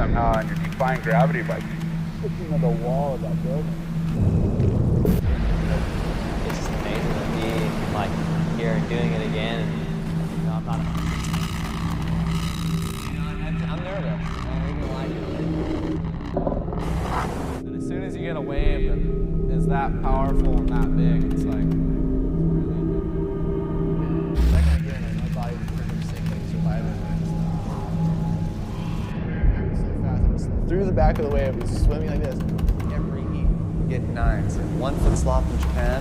somehow, and you're defying gravity by sticking to the wall of that building. It's just amazing to be like here and doing it again. And, you know, I'm not. I'm nervous. I'm not gonna lie to you. And as soon as you get a wave that is that powerful and that big, it's like. Through the back of the wave, he's swimming like this. Every heat, getting nines. 1 foot slop in Japan,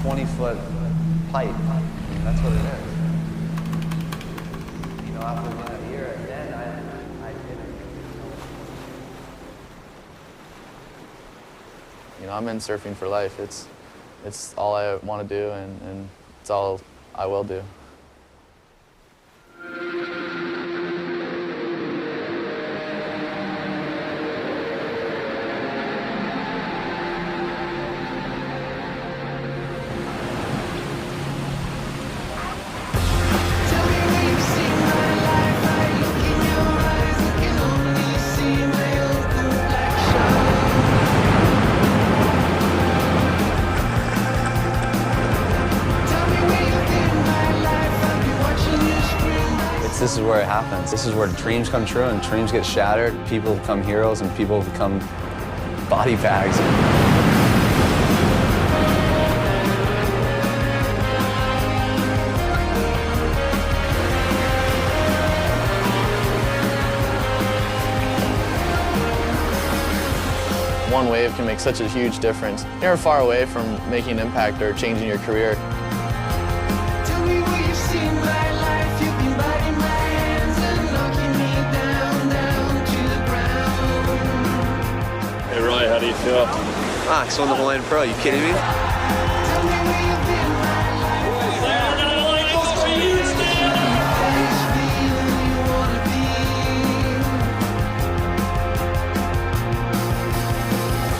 20-foot pipe. I mean, that's what it is. You know, after being a year, then I didn't. You know, I'm in surfing for life. It's all I want to do, and it's all I will do. This is where it happens. This is where dreams come true and dreams get shattered. People become heroes and people become body bags. One wave can make such a huge difference. You're far away from making an impact or changing your career. Tell me what you've seen my life. You've been biting my hands and knocking me down to the ground. Hey Roy, how do you feel? I won the Hawaiian Pro, you kidding me? Tell me where you've been my life.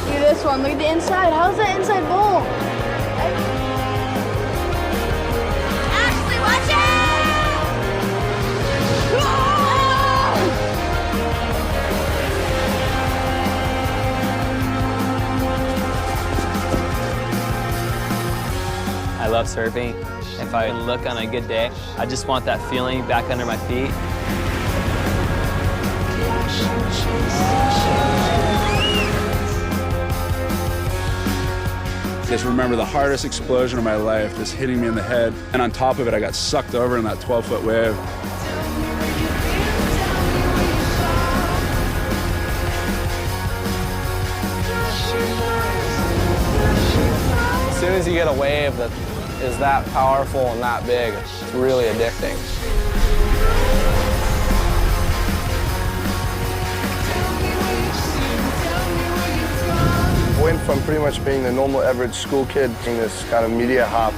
Look at this one, look at the inside. How's that inside bowl? Ashley, watch I love surfing. If I look on a good day, I just want that feeling back under my feet. Just remember the hardest explosion of my life, just hitting me in the head. And on top of it, I got sucked over in that 12-foot wave. As soon as you get a wave that is that powerful and that big, it's really addicting. Went from pretty much being the normal average school kid to this kind of media hop.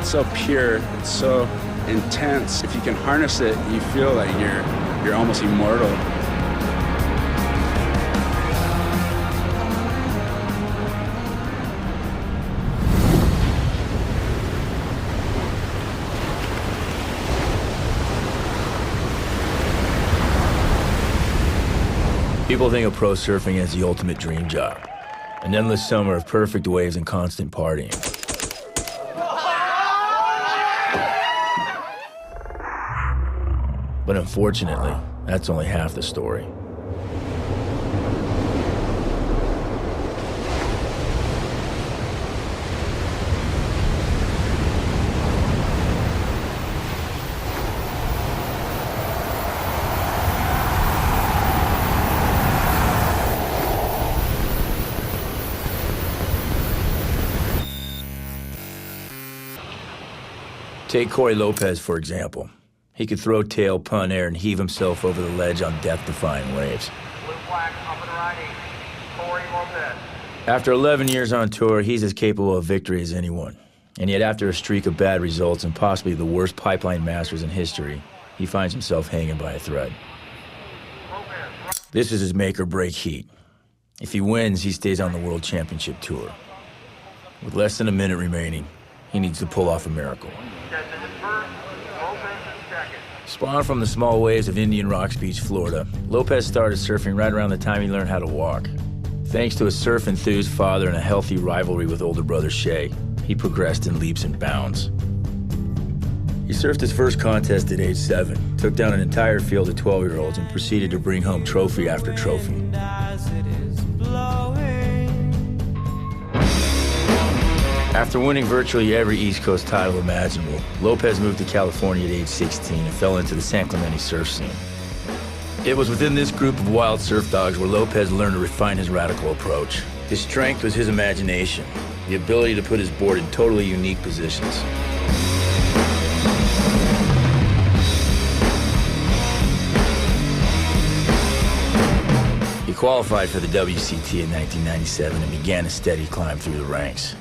It's so pure, it's so intense. If you can harness it, you feel like you're almost immortal. People think of pro surfing as the ultimate dream job. An endless summer of perfect waves and constant partying. But unfortunately, that's only half the story. Take Corey Lopez, for example. He could throw tail, punt air, and heave himself over the ledge on death-defying waves. Blue flag, up and riding. Corey Lopez. After 11 years on tour, he's as capable of victory as anyone. And yet after a streak of bad results and possibly the worst pipeline masters in history, he finds himself hanging by a thread. This is his make-or-break heat. If he wins, he stays on the World Championship Tour. With less than a minute remaining, he needs to pull off a miracle. Spawned from the small waves of Indian Rocks Beach, Florida, Lopez started surfing right around the time he learned how to walk. Thanks to a surf-enthused father and a healthy rivalry with older brother Shay, he progressed in leaps and bounds. He surfed his first contest at age 7, took down an entire field of 12-year-olds, and proceeded to bring home trophy after trophy. After winning virtually every East Coast title imaginable, Lopez moved to California at age 16 and fell into the San Clemente surf scene. It was within this group of wild surf dogs where Lopez learned to refine his radical approach. His strength was his imagination, the ability to put his board in totally unique positions. He qualified for the WCT in 1997 and began a steady climb through the ranks.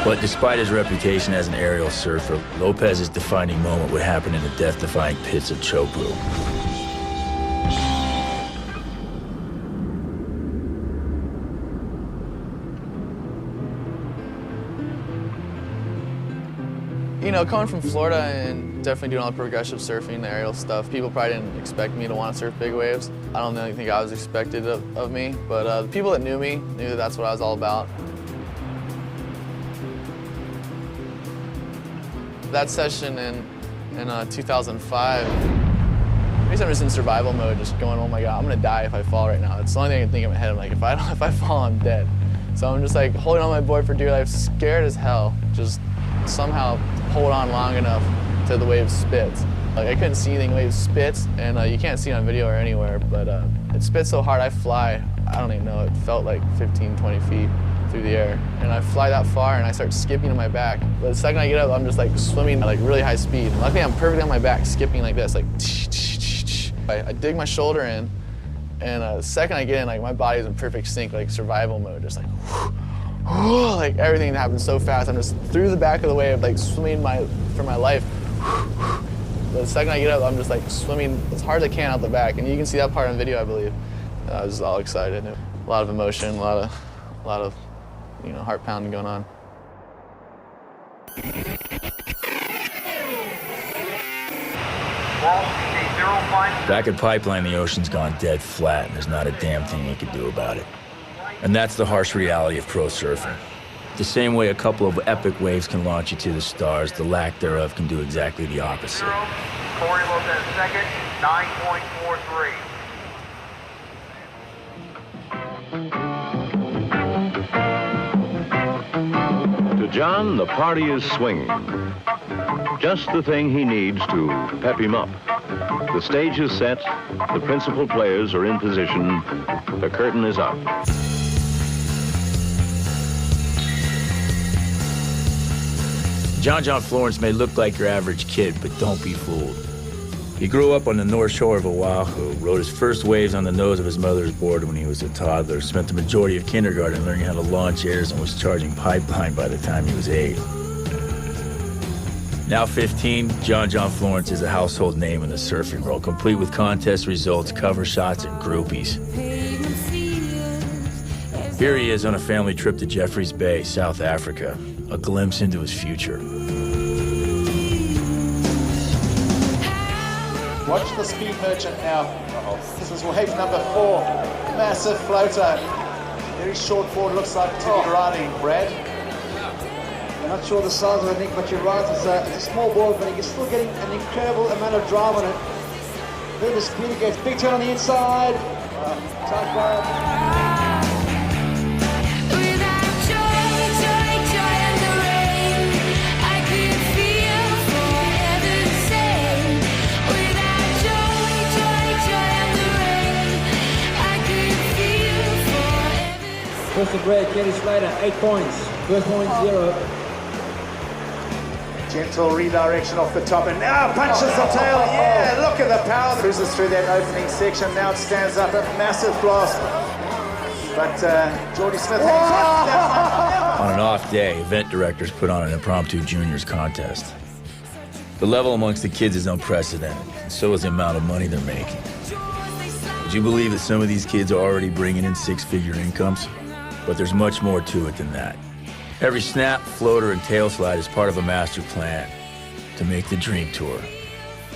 But despite his reputation as an aerial surfer, Lopez's defining moment would happen in the death-defying pits of Chopu. You know, coming from Florida and definitely doing all the progressive surfing, the aerial stuff, people probably didn't expect me to want to surf big waves. I don't really think I was expected of me, but the people that knew me knew that that's what I was all about. That session in 2005, maybe I'm just in survival mode, just going, oh my God, I'm gonna die if I fall right now. It's the only thing I can think in my head. I'm like, if I fall, I'm dead. So I'm just like holding on my board for dear life, scared as hell. Just somehow hold on long enough till the wave spits. Like I couldn't see anything, the wave spits, and you can't see it on video or anywhere, but it spits so hard I fly, I don't even know, it felt like 15, 20 feet through the air. And I fly that far and I start skipping on my back. But the second I get up, I'm just like swimming at like really high speed. And luckily I'm perfectly on my back, skipping like this, like I dig my shoulder in, and the second I get in, like my body's in perfect sync, like survival mode, just like like everything happens so fast. I'm just through the back of the wave, like swimming for my life. But the second I get up, I'm just like swimming as hard as I can out the back. And you can see that part on video, I believe. I was all excited. A lot of emotion, a lot of heart pounding going on. Wall CC Back at Pipeline, the ocean's gone dead flat, and there's not a damn thing you can do about it. And that's the harsh reality of pro surfing. The same way a couple of epic waves can launch you to the stars, the lack thereof can do exactly the opposite. Corey Lopez second, 9.43. To John, the party is swinging. Just the thing he needs to pep him up. The stage is set, the principal players are in position, the curtain is up. John Florence may look like your average kid, but don't be fooled. He grew up on the north shore of Oahu, rode his first waves on the nose of his mother's board when he was a toddler, spent the majority of kindergarten learning how to launch airs, and was charging Pipeline by the time he was 8. Now 15, John Florence is a household name in the surfing world, complete with contest results, cover shots, and groupies. Here he is on a family trip to Jeffreys Bay, South Africa, a glimpse into his future. Watch the speed merchant now. This is wave number 4. Massive floater. Very short forward, looks like to be riding. Brad? I'm not sure the size of it, Nick, but you're right. It's a small board, but you're still getting an incredible amount of drive on it. Look at the speed it gets. Big turn on the inside. Tight bar. First to Brad, Kenny Slater, 8 points. First point, 0. Gentle redirection off the top, and now punches the tail. Yeah, look at the power. Cruises through that opening section. Now it stands up, a massive blast. But Jordy Smith hangs on. On an off day, event directors put on an impromptu juniors contest. The level amongst the kids is unprecedented, and so is the amount of money they're making. Would you believe that some of these kids are already bringing in 6-figure incomes? But there's much more to it than that. Every snap, floater, and tail slide is part of a master plan to make the dream tour.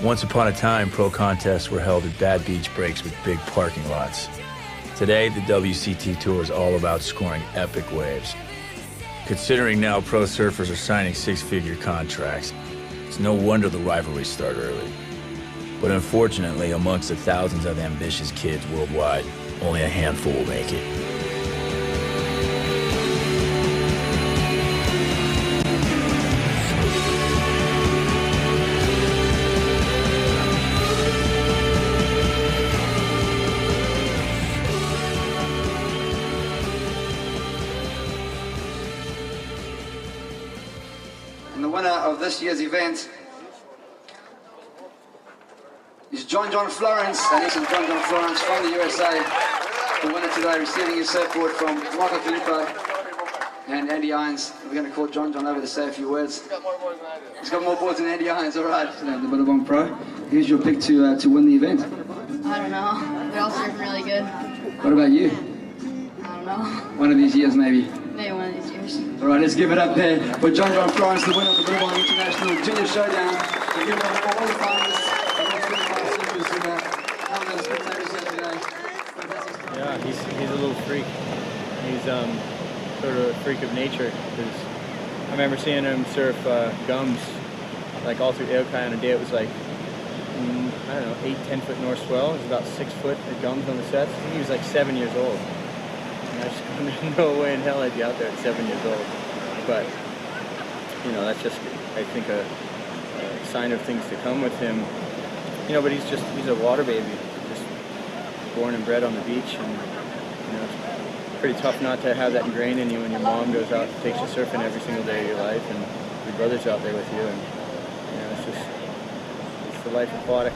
Once upon a time, pro contests were held at bad beach breaks with big parking lots. Today, the WCT Tour is all about scoring epic waves. Considering now pro surfers are signing 6-figure contracts, it's no wonder the rivalries start early. But unfortunately, amongst the thousands of ambitious kids worldwide, only a handful will make it. And the winner of this year's event is John Florence, and he's John Florence from the USA. The winner today, receiving his surfboard from Marco Filippo and Andy Irons. We're going to call John over to say a few words. He's got more boards than Andy Irons, all right. The Billabong Pro. Who's your pick to win the event? I don't know. They're all surfing really good. What about you? I don't know. One of these years, maybe. Maybe one of these years. All right, let's give it up there for John Florence, the winner of the Billabong International Junior Showdown. We'll give it up for all the finalists. Yeah, he's a little freak. He's sort of a freak of nature. Because I remember seeing him surf gums, like all through Aokai on a day. It was like, I don't know, 8-10 foot north swell. It was about 6 foot at gums on the sets. I think he was like 7 years old. And I just couldn't, no way in hell I'd be out there at 7 years old. But you know, that's just, I think, a sign of things to come with him. You know, but he's a water baby, just born and bred on the beach, and you know, it's pretty tough not to have that ingrained in you when your mom goes out and takes you surfing every single day of your life, and your brother's out there with you, and you know, it's the life aquatic.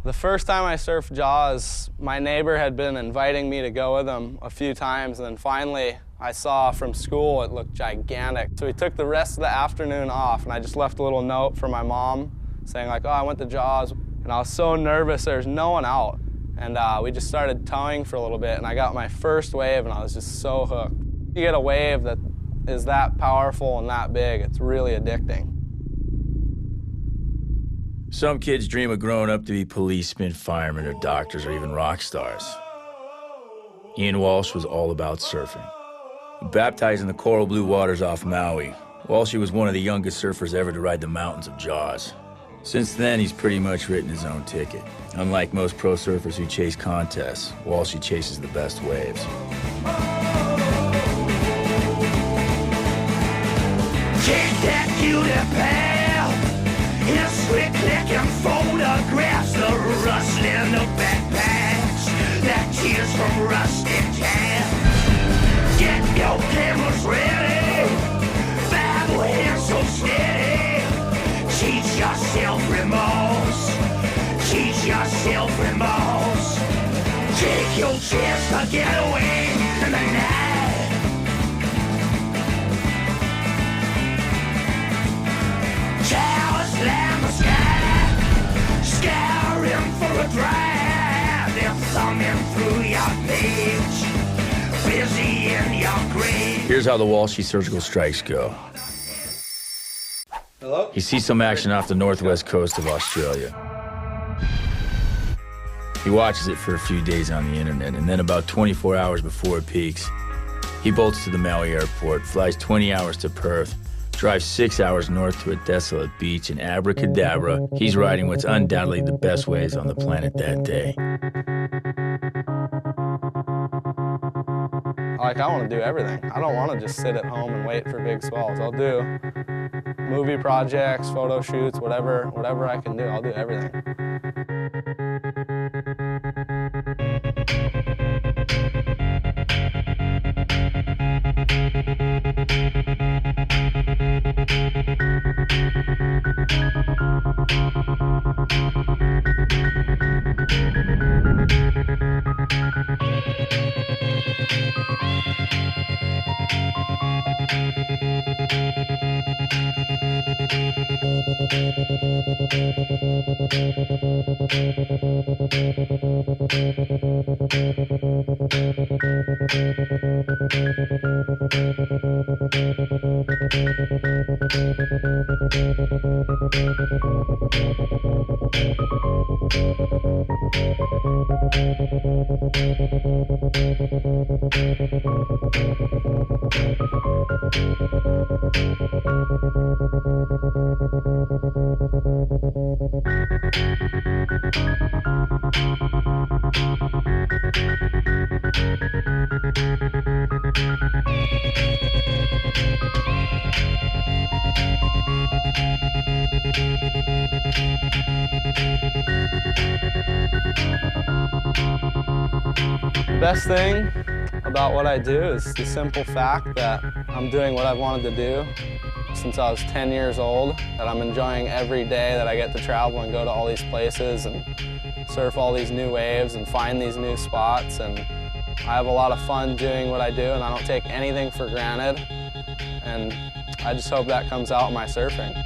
The first time I surfed Jaws, my neighbor had been inviting me to go with him a few times, and then finally I saw from school it looked gigantic. So we took the rest of the afternoon off, and I just left a little note for my mom saying like, oh, I went to Jaws, and I was so nervous, there's no one out. And we just started towing for a little bit, and I got my first wave, and I was just so hooked. You get a wave that is that powerful and that big. It's really addicting. Some kids dream of growing up to be policemen, firemen, or doctors, or even rock stars. Ian Walsh was all about surfing. Baptized in the coral blue waters off Maui, Walshy was one of the youngest surfers ever to ride the mountains of Jaws. Since then, he's pretty much written his own ticket. Unlike most pro surfers who chase contests, Walshy chases the best waves. Take that cutie pal, his slick licking photographs, the rustling of backpacks, that tears from rusted cans. Get your cameras ready, Bible hands so steady. Teach yourself remorse, teach yourself remorse. Take your chance to get away in the night. Towers line the sky, scouring for a drive. They're thumbing through your page, busy in your grave. Here's how the Walshy surgical strikes go. Hello? He sees some action off the northwest coast of Australia. He watches it for a few days on the internet, and then about 24 hours before it peaks, he bolts to the Maui airport, flies 20 hours to Perth, drives 6 hours north to a desolate beach, and abracadabra, he's riding what's undoubtedly the best waves on the planet that day. I want to do everything. I don't want to just sit at home and wait for big swells. I'll do movie projects, photo shoots, whatever I can do, I'll do everything. The best thing about what I do is the simple fact that I'm doing what I've wanted to do since I was 10 years old, that I'm enjoying every day that I get to travel and go to all these places and surf all these new waves and find these new spots, and I have a lot of fun doing what I do, and I don't take anything for granted, and I just hope that comes out in my surfing.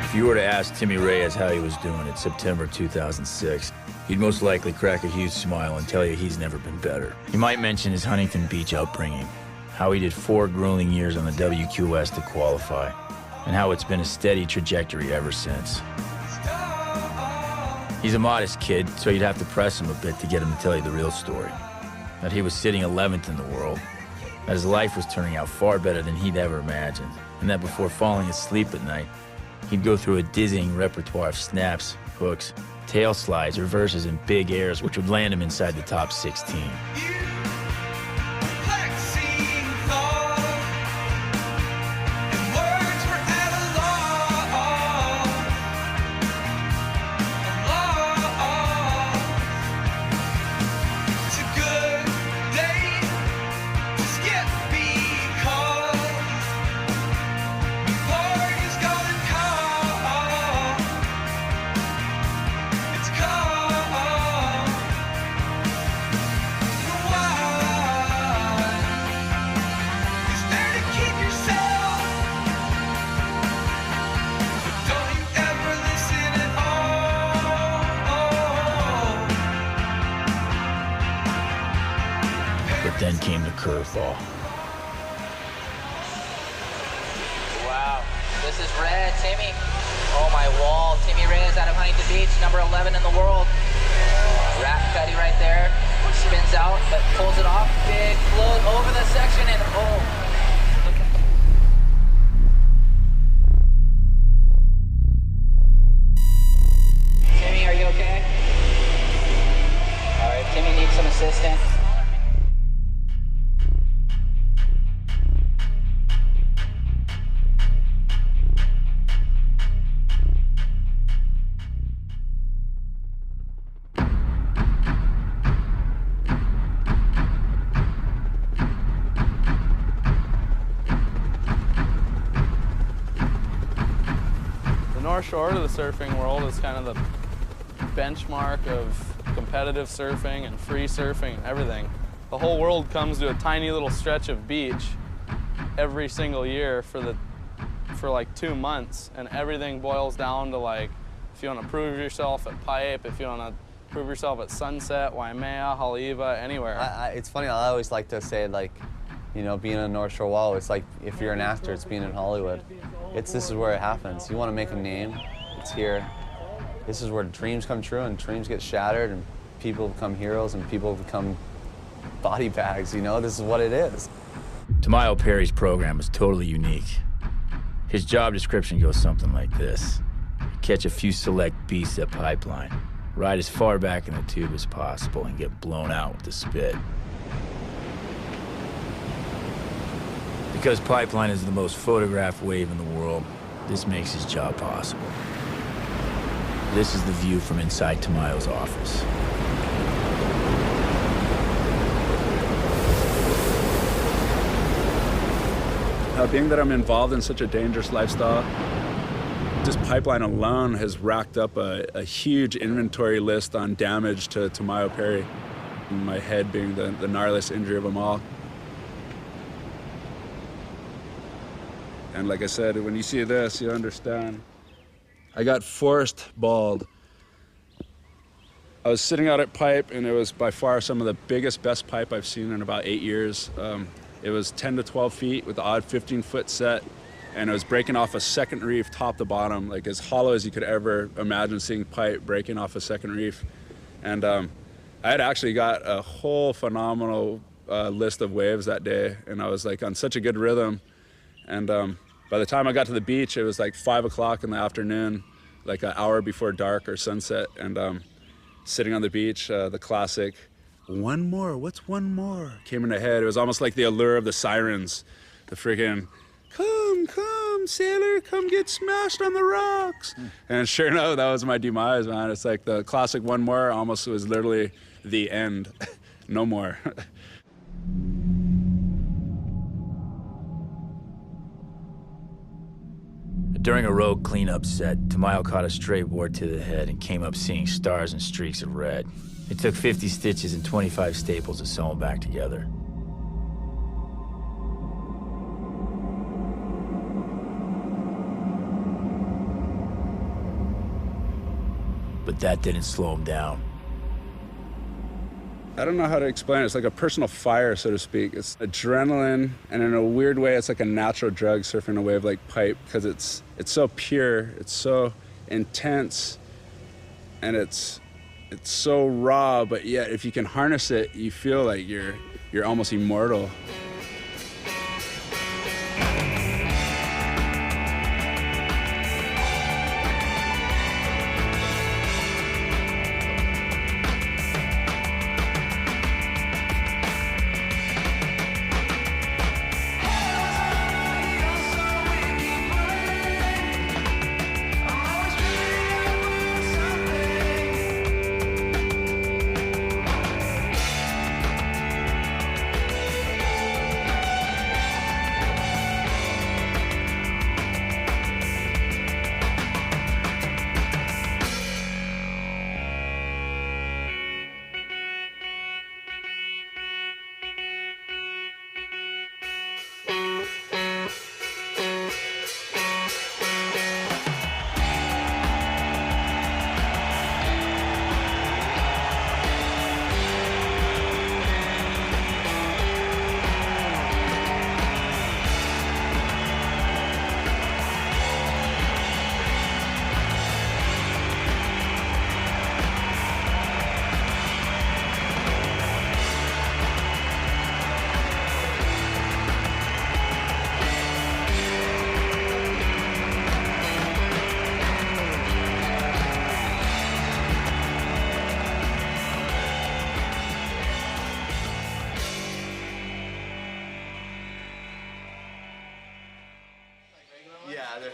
If you were to ask Timmy Reyes how he was doing in September 2006, he'd most likely crack a huge smile and tell you he's never been better. He might mention his Huntington Beach upbringing, how he did 4 grueling years on the WQS to qualify, and how it's been a steady trajectory ever since. He's a modest kid, so you'd have to press him a bit to get him to tell you the real story. That he was sitting 11th in the world, that his life was turning out far better than he'd ever imagined, and that before falling asleep at night, he'd go through a dizzying repertoire of snaps, hooks, tail slides, reverses, and big airs, which would land him inside the top 16. Then came the curveball. Wow, this is Red, Timmy. Oh my wall, Timmy Reyes out of Huntington Beach, number 11 in the world. Rat Cuddy right there, spins out, but pulls it off. Big float over the section and oh. Timmy, are you okay? All right, Timmy needs some assistance. The North Shore of the surfing world is kind of the benchmark of competitive surfing and free surfing and everything. The whole world comes to a tiny little stretch of beach every single year for like 2 months, and everything boils down to like, if you want to prove yourself at Pipe, if you want to prove yourself at Sunset, Waimea, Haleiwa, anywhere. It's funny, I always like to say, like, you know, being in North Shore Wall, it's like if you're an actor, it's being in Hollywood. This is where it happens. You want to make a name, it's here. This is where dreams come true and dreams get shattered and people become heroes and people become body bags, you know? This is what it is. Tamayo Perry's program is totally unique. His job description goes something like this. Catch a few select beasts at Pipeline, ride as far back in the tube as possible, and get blown out with the spit. Because Pipeline is the most photographed wave in the world, this makes his job possible. This is the view from inside Tamayo's office. Being that I'm involved in such a dangerous lifestyle, just Pipeline alone has racked up a huge inventory list on damage to Tamayo Perry. My head being the gnarliest injury of them all. And like I said, when you see this, you understand. I got forced bald. I was sitting out at Pipe, and it was by far some of the biggest, best pipe I've seen in about 8 years. It was 10 to 12 feet with the odd 15-foot set, and it was breaking off a second reef top to bottom, like as hollow as you could ever imagine seeing pipe breaking off a second reef. And I had actually got a whole phenomenal list of waves that day, and I was like on such a good rhythm. And by the time I got to the beach, it was like 5 o'clock in the afternoon, like an hour before dark or sunset, and sitting on the beach, the classic, "One more, what's one more?" came in the head. It was almost like the allure of the sirens, the freaking, come, sailor, come get smashed on the rocks. And sure enough, that was my demise, man. It's like the classic one more almost was literally the end. No more. During a road cleanup set, Tamayo caught a stray board to the head and came up seeing stars and streaks of red. It took 50 stitches and 25 staples to sew them back together. But that didn't slow him down. I don't know how to explain it. It's like a personal fire, so to speak. It's adrenaline, and in a weird way, it's like a natural drug surfing a wave like Pipe, because it's so pure, it's so intense, and it's so raw, but yet if you can harness it, you feel like you're almost immortal.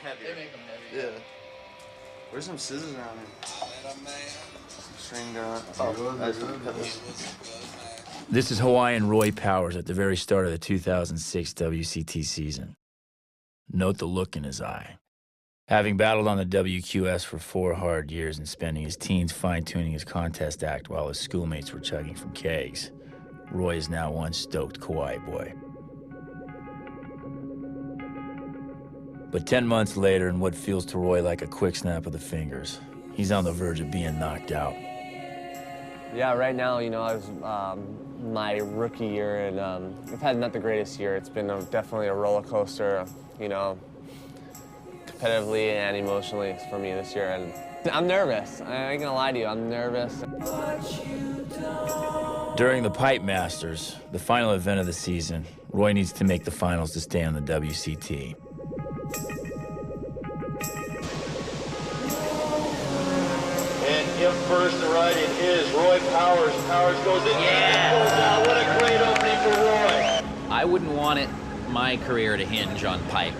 heavier. They make them heavy. Yeah. Where's some scissors around here? String down. This is Hawaiian Roy Powers at the very start of the 2006 WCT season. Note the look in his eye. Having battled on the WQS for 4 hard years and spending his teens fine-tuning his contest act while his schoolmates were chugging from kegs, Roy is now one stoked Kauai boy. But 10 months later, in what feels to Roy like a quick snap of the fingers, he's on the verge of being knocked out. Yeah, right now, you know, I was my rookie year, and I've had not the greatest year. It's been definitely a roller coaster, you know, competitively and emotionally for me this year. And I'm nervous. I ain't gonna lie to you, I'm nervous. During the Pipe Masters, the final event of the season, Roy needs to make the finals to stay on the WCT. And in first to right it is Roy Powers. Powers goes in. Yeah! Goes down. What a great opening for Roy. I wouldn't want my career to hinge on pipe.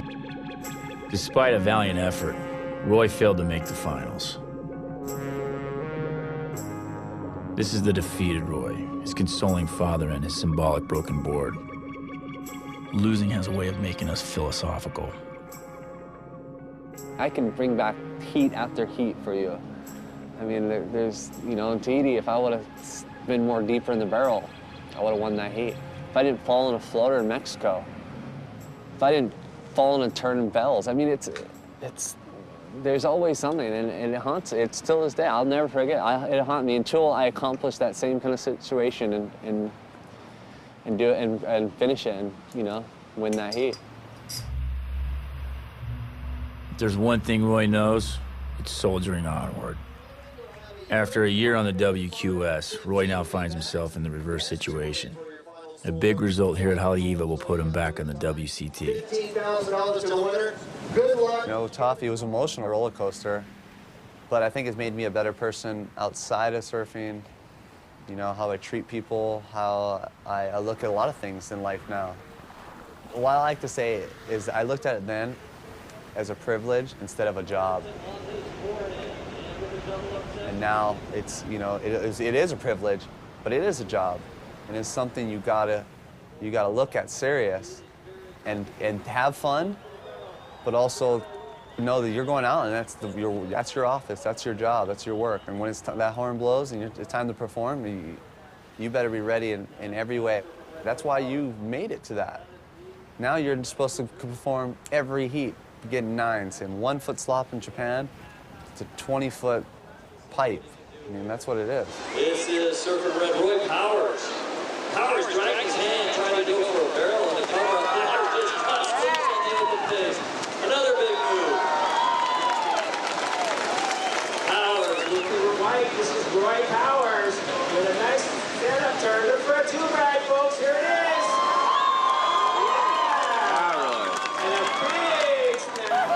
Despite a valiant effort, Roy failed to make the finals. This is the defeated Roy, his consoling father and his symbolic broken board. Losing has a way of making us philosophical. I can bring back heat after heat for you. I mean, there's, you know, in Tahiti, if I would have been more deeper in the barrel, I would have won that heat. If I didn't fall in a floater in Mexico, if I didn't fall in a turn in bells, I mean, there's always something, and it haunts, it's still this day. I'll never forget, it haunted me until I accomplished that same kind of situation and do it and finish it and, you know, win that heat. If there's one thing Roy knows, it's soldiering onward. After a year on the WQS, Roy now finds himself in the reverse situation. A big result here at Haleiwa will put him back on the WCT. $15,000 to the winner. Good luck. You know, tough. It was an emotional roller coaster, but I think it's made me a better person outside of surfing. You know, how I treat people, how I look at a lot of things in life now. What I like to say is I looked at it then as a privilege instead of a job. And now it's, you know, it is a privilege, but it is a job. And it's something you gotta look at serious and have fun, but also know that you're going out and that's your office, that's your job, that's your work. And when that horn blows and it's time to perform, you better be ready in every way. That's why you made it to that. Now you're supposed to perform every heat, getting 9s, and 1 foot slop in Japan, it's a 20-foot pipe. I mean, that's what it is. This is Surfer Red Roy Powers. Powers dragging his hand, trying to go for a barrel, and the cover up there just cuts loose on the open face. Another big move. Powers looking right. This is Roy Powers with a nice stand-up turn. Look for a 2-ride, folks. Here it is. Yeah. And a big snap.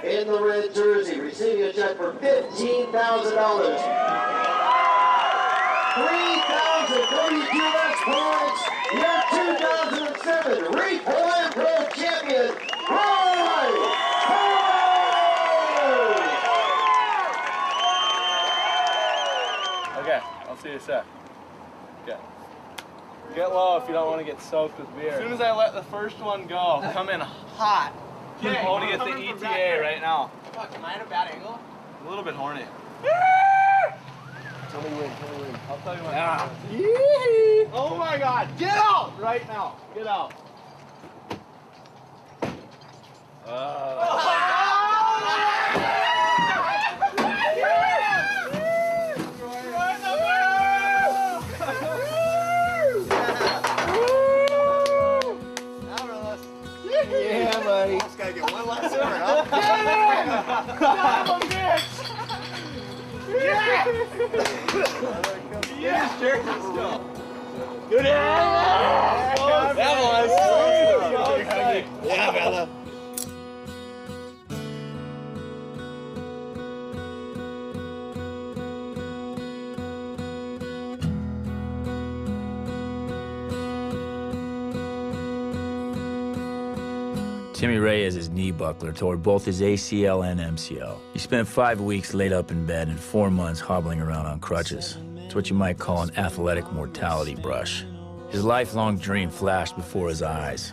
In the red jersey, receiving a check for $15,000. 3,032 points. Your 2007 Reef Hawaiian Pro Champion, Roy Powers! Okay, I'll see you in a sec. Okay. Get low if you don't want to get soaked with beer. As soon as I let the first one go, come in hot. Keep holding at the ETA right now. Fuck, am I at a bad angle? A little bit horny. Tell me when, I'll tell you when. Oh my God, get out right now. Get out. Yeah, buddy. Just gotta get one last sword, huh? I'm a bitch! Yeah! Yeah! Good ass! That was! Yeah, brother. Timmy Reyes' knee buckler tore both his ACL and MCL. He spent 5 weeks laid up in bed and 4 months hobbling around on crutches. It's what you might call an athletic mortality brush. His lifelong dream flashed before his eyes.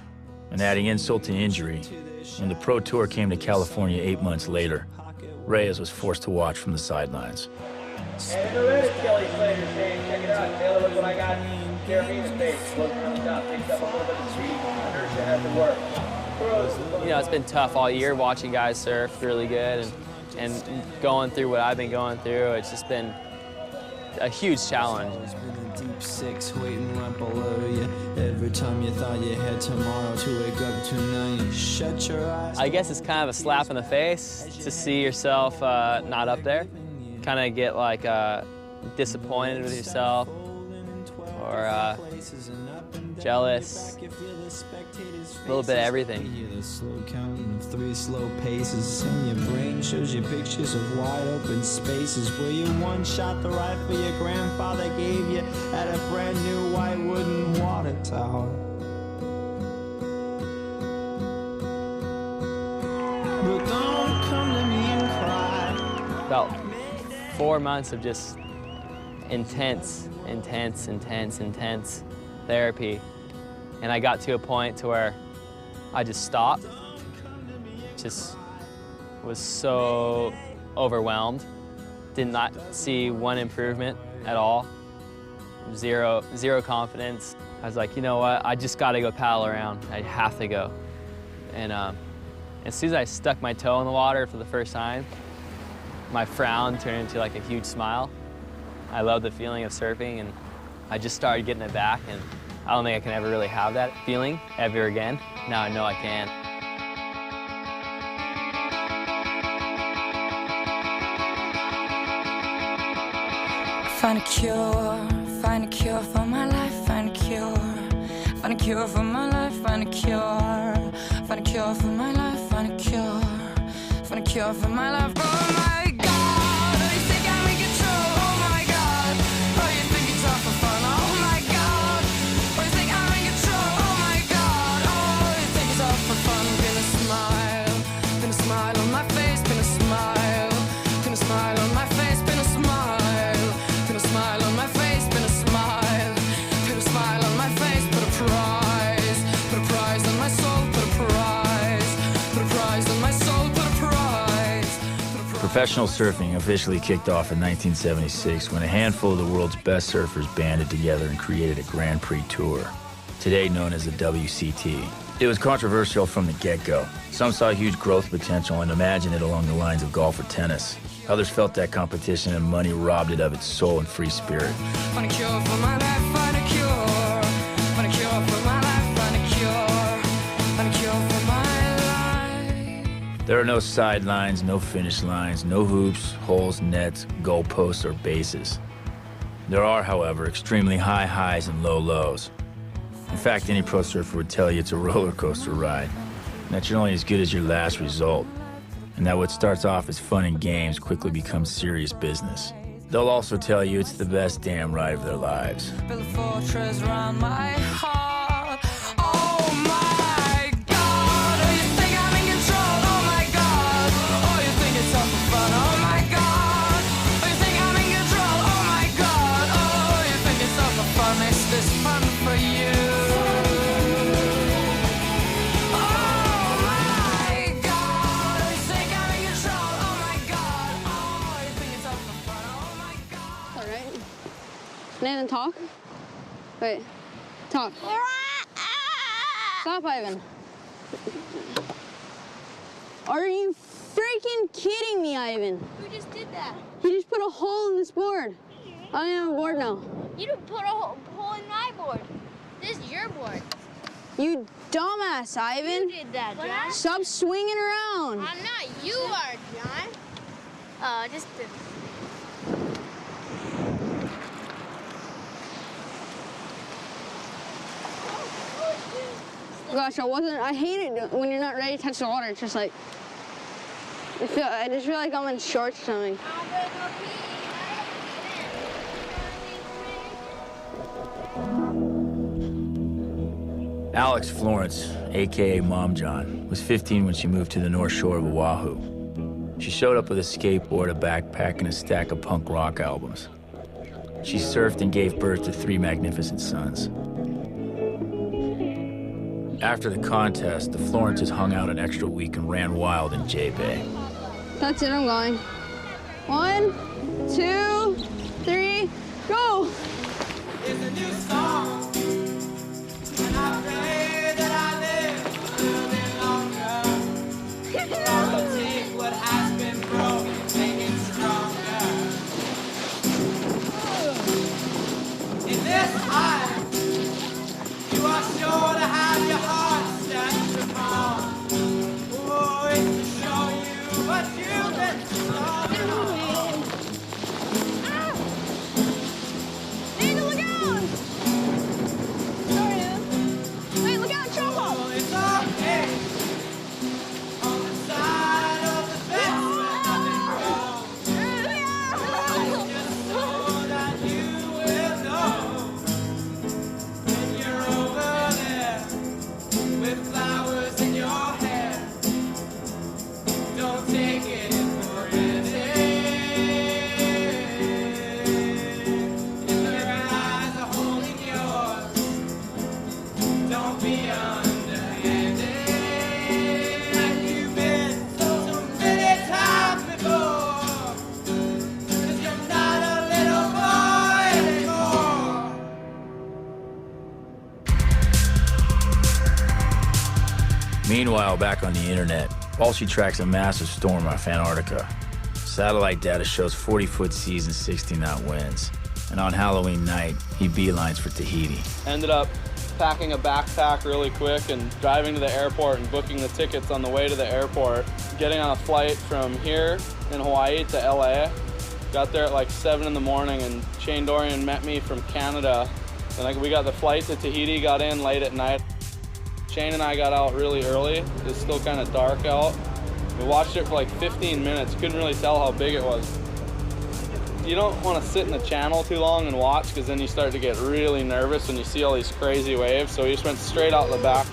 And adding insult to injury, when the Pro Tour came to California 8 months later, Reyes was forced to watch from the sidelines. And the red is Kelly Slater saying, check it out, Taylor, look what I got. Jeremy's face, looking on the top, picks up a little bit of speed. Inertia has to work. You know, it's been tough all year watching guys surf really good and going through what I've been going through. It's just been a huge challenge. Deep six waiting right below you. Every time you thought you had tomorrow to wake up to, now you shut your eyes. I guess it's kind of a slap in the face to see yourself not up there. Kind of get like disappointed with yourself or jealous. A little bit of everything. You hear the slow counting of 3 slow paces, and your brain shows you pictures of wide open spaces where you once shot the rifle your grandfather gave you at a brand new white wooden water tower. But don't come to me and cry. About 4 months of just intense therapy. And I got to a point to where I just stopped. Just was so overwhelmed. Did not see one improvement at all. Zero confidence. I was like, you know what? I just got to go paddle around. I have to go. And as soon as I stuck my toe in the water for the first time, my frown turned into like a huge smile. I love the feeling of surfing, and I just started getting it back, and I don't think I can ever really have that feeling ever again. Now I know I can. Find a cure for my life, find a cure. Find a cure for my life, find a cure. Find a cure for my life, find a cure. Find a cure for my life, oh my God. Oh, you think I'm in control, oh my God. Oh, you think it's all for fun, oh my God. Oh, you think I'm in control, oh my God. Oh, you think it's all for fun. Pin a smile on my face, pin a smile. Pin a smile on my face, pin a smile. Pin a smile on my face, pin a smile. Put a smile on my face, put a prize. Put a prize on my soul, put a prize. Put a prize on my soul, put a prize. Professional surfing officially kicked off in 1976 when a handful of the world's best surfers banded together and created a Grand Prix Tour, today known as the WCT. It was controversial from the get-go. Some saw huge growth potential and imagined it along the lines of golf or tennis. Others felt that competition and money robbed it of its soul and free spirit. Find a cure for my life, find a cure. Find a cure for my life, find a cure. Find a cure for my life. There are no sidelines, no finish lines, no hoops, holes, nets, goalposts, or bases. There are, however, extremely high highs and low lows. In fact, any pro surfer would tell you it's a roller coaster ride, and that you're only as good as your last result, and that what starts off as fun and games quickly becomes serious business. They'll also tell you it's the best damn ride of their lives. Build a fortress around my heart. Oh my God. Oh, you think I'm in control? Oh my God. Oh, you think it's all for fun? Oh my God. Oh, you think I'm in control? Oh my God. Oh, you think it's all for fun? Is this fun for you? Nathan, talk. Wait, talk. Stop, Ivan. Are you freaking kidding me, Ivan? Who just did that? You just put a hole in this board. I don't have a board now. You didn't put a hole in my board. This is your board. You dumbass, Ivan. You did that, John. Stop swinging around. I'm not. You are, John. Just... Gosh, I hate it when you're not ready to touch the water. It's just like, I just feel like I'm in shorts or something. Alex Florence, AKA Mom John, was 15 when she moved to the North Shore of Oahu. She showed up with a skateboard, a backpack, and a stack of punk rock albums. She surfed and gave birth to 3 magnificent sons. After the contest, the Florences hung out an extra week and ran wild in J-Bay. That's it, I'm going. 1, 2, 3, go! It's a new song, and I pray that I live a little bit longer. I'll take what has been broken, make it stronger. In this time, you are sure to have your heart set to fall. Oh, it's to show you what you've been strong enough. Wait, look out, Chopo! Oh, it's okay. On the side of the fence where nothing grows. It's just so that you will know when you're over there with flowers in your hair. Don't take it for granted. If your eyes are holding yours, don't be underhanded. Like you've been so many times before. 'Cause you're not a little boy anymore. Meanwhile, back on the internet, Balshi tracks a massive storm off Antarctica. Satellite data shows 40-foot seas and 60-knot winds. And on Halloween night, he beelines for Tahiti. Ended up packing a backpack really quick and driving to the airport and booking the tickets on the way to the airport. Getting on a flight from here in Hawaii to LA. Got there at like 7 in the morning and Shane Dorian met me from Canada. And we got the flight to Tahiti, got in late at night. Shane and I got out really early. It was still kind of dark out. We watched it for like 15 minutes. Couldn't really tell how big it was. You don't want to sit in the channel too long and watch because then you start to get really nervous when you see all these crazy waves. So we just went straight out the back.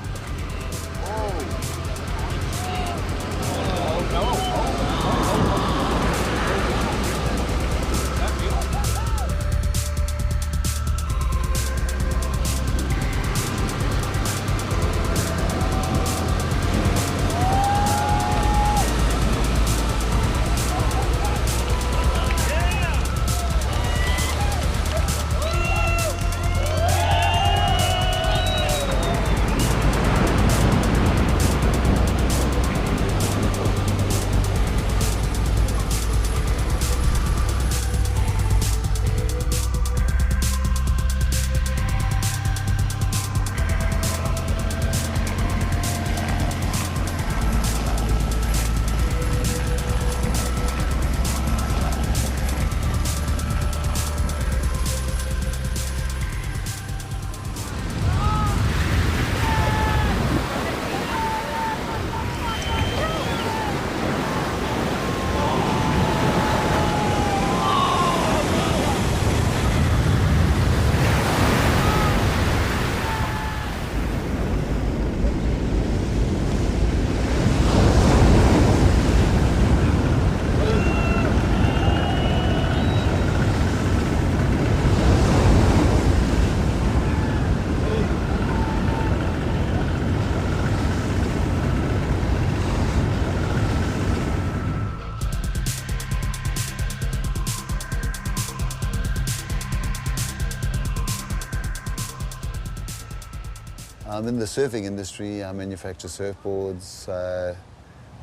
I'm in the surfing industry. I manufacture surfboards.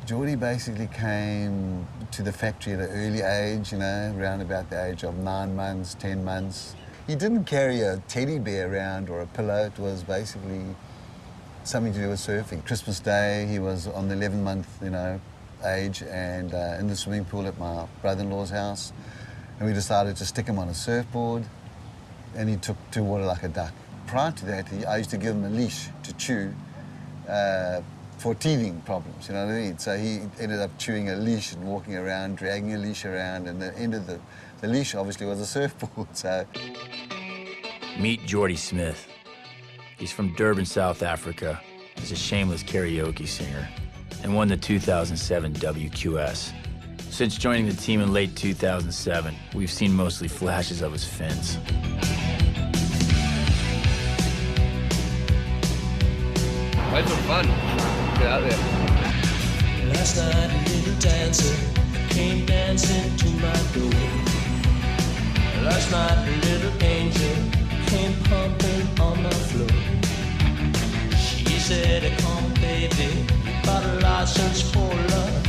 Geordie basically came to the factory at an early age, you know, around about the age of 9 months, 10 months. He didn't carry a teddy bear around or a pillow. It was basically something to do with surfing. Christmas Day, he was on the 11-month, you know, age and in the swimming pool at my brother-in-law's house. And we decided to stick him on a surfboard and he took to water like a duck. Prior to that, I used to give him a leash to chew for teething problems, you know what I mean? So he ended up chewing a leash and walking around, dragging a leash around, and the end of the leash obviously was a surfboard, so. Meet Geordie Smith. He's from Durban, South Africa. He's a shameless karaoke singer. and won the 2007 WQS. Since joining the team in late 2007, we've seen mostly flashes of his fins. Have some fun. Get out there. Last night a little dancer came dancing to my door. Last night a little angel came pumping on the floor. She said, come baby, got a license for love.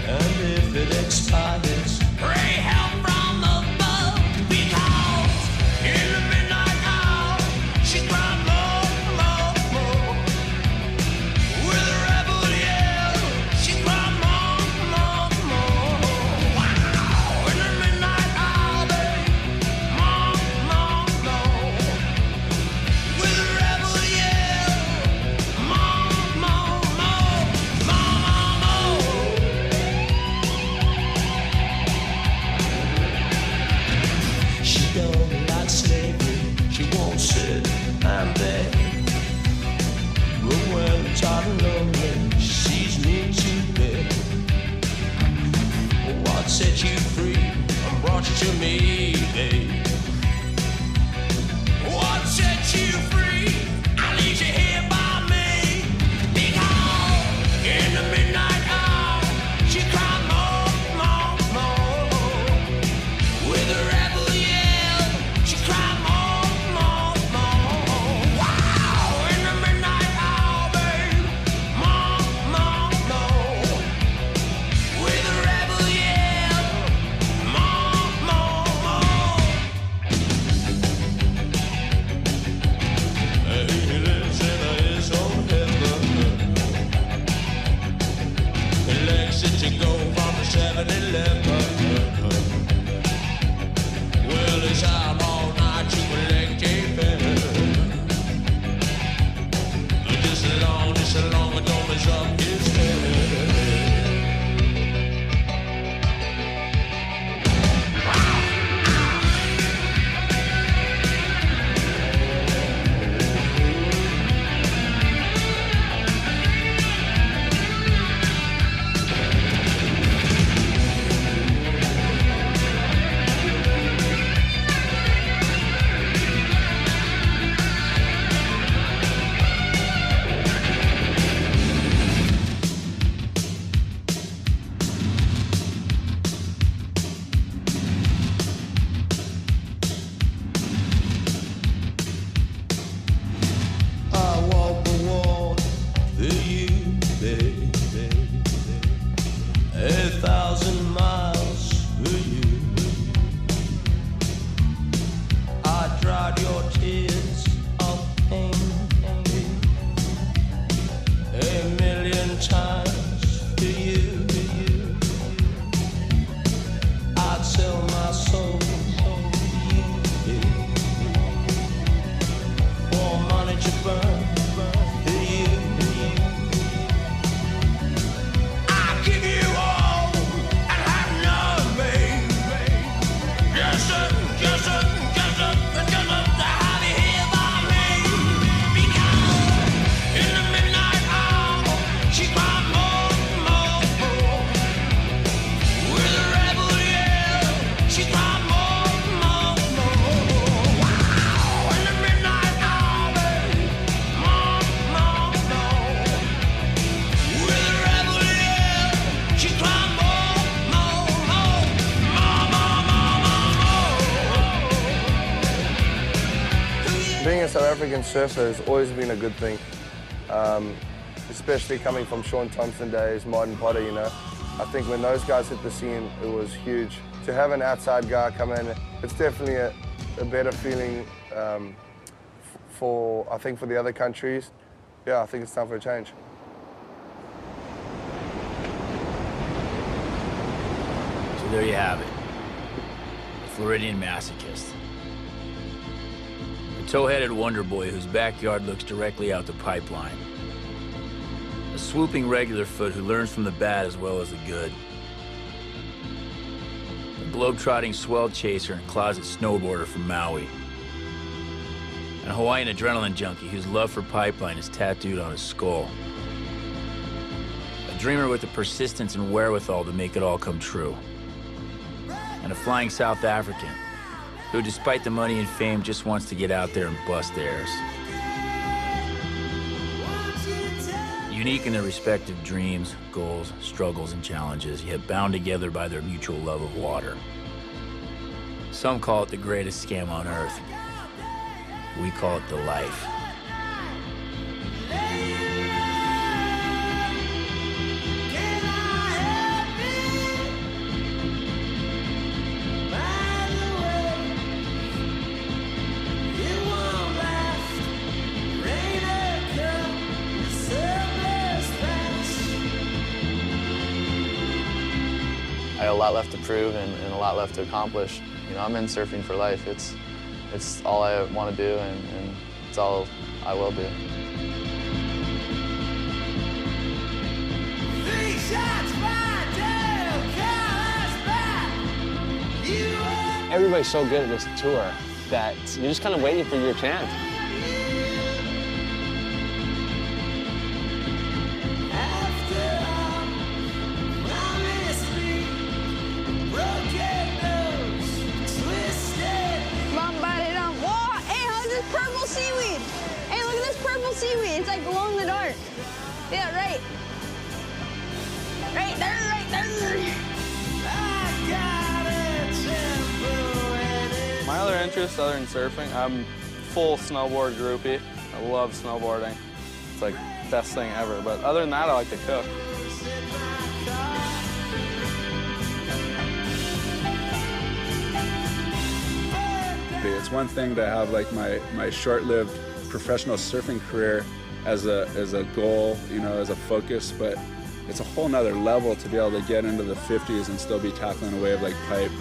And if it expires, pray help from above. Because in the midnight hour, she cried more, more, more. With a rebel yell, she cried more, more, more. Wow! In the midnight hour, babe, more, more, more. With a rebel yell, more, more, more, more, more. She don't like slavery, she won't sit and beg. But when it's hot and lonely, she sees me to bed. What set you free and brought you to me, babe? What set you free? I leave you here by me. Because in the midnight hour, she cried more, more, more. With a rebel yell, she cried more, more, more. Wow! In the midnight hour, babe, more, more, more. With a rebel yell, more, more, more. He lives in his own heaven. He likes it to go from the 7-Eleven. Well, he's out all night to collect a fare. Just as long as don't mess up his head. I walk the wall for you, baby. 1,000 miles for you. I dried your tears of pain 1,000,000 times for you. I'd sell my soul for you. For money to burn for you. I'll give you all and have none, babe. Just to have you here by me. Because in the midnight hour, she cried more, more, more. With a rebel yell, she cried more, more, more. Wow! In the midnight hour, babe, more, more, more. With a rebel yell, she cried more, more, more, more, more, more. Being a South African surfer has always been a good thing, especially coming from Sean Thompson days, Martin Potter, you know. I think when those guys hit the scene, it was huge. To have an outside guy come in, it's definitely a better feeling I think, for the other countries. Yeah, I think it's time for a change. So there you have it. The Floridian masochist. A tow-headed wonder boy whose backyard looks directly out the pipeline. A swooping regular foot who learns from the bad as well as the good. A globe-trotting swell chaser and closet snowboarder from Maui. And a Hawaiian adrenaline junkie whose love for pipeline is tattooed on his skull. dreamer with the persistence and wherewithal to make it all come true. And a flying South African who, despite the money and fame, just wants to get out there and bust theirs. Unique in their respective dreams, goals, struggles, and challenges, yet bound together by their mutual love of water. Some call it the greatest scam on earth. We call it the life. I got a lot left to prove and a lot left to accomplish. You know, I'm in surfing for life. It's all I want to do, and it's all I will do. Everybody's so good at this tour that you're just kind of waiting for your chance. Seaweed! Hey, look at this purple seaweed. It's like glow in the dark. Yeah, right. Right there, right there. My other interests other than surfing, I'm full snowboard groupie. I love snowboarding. It's like the best thing ever. But other than that, I like to cook. It's one thing to have like my short-lived professional surfing career as a goal, you know, as a focus, but it's a whole nother level to be able to get into the 50s and still be tackling a wave like pipe.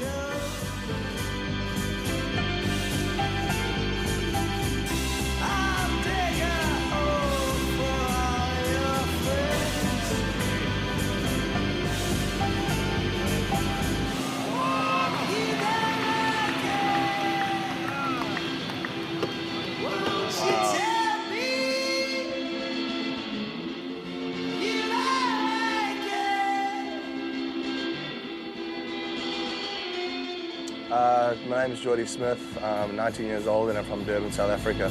My name is Geordie Smith. I'm 19 years old and I'm from Durban, South Africa.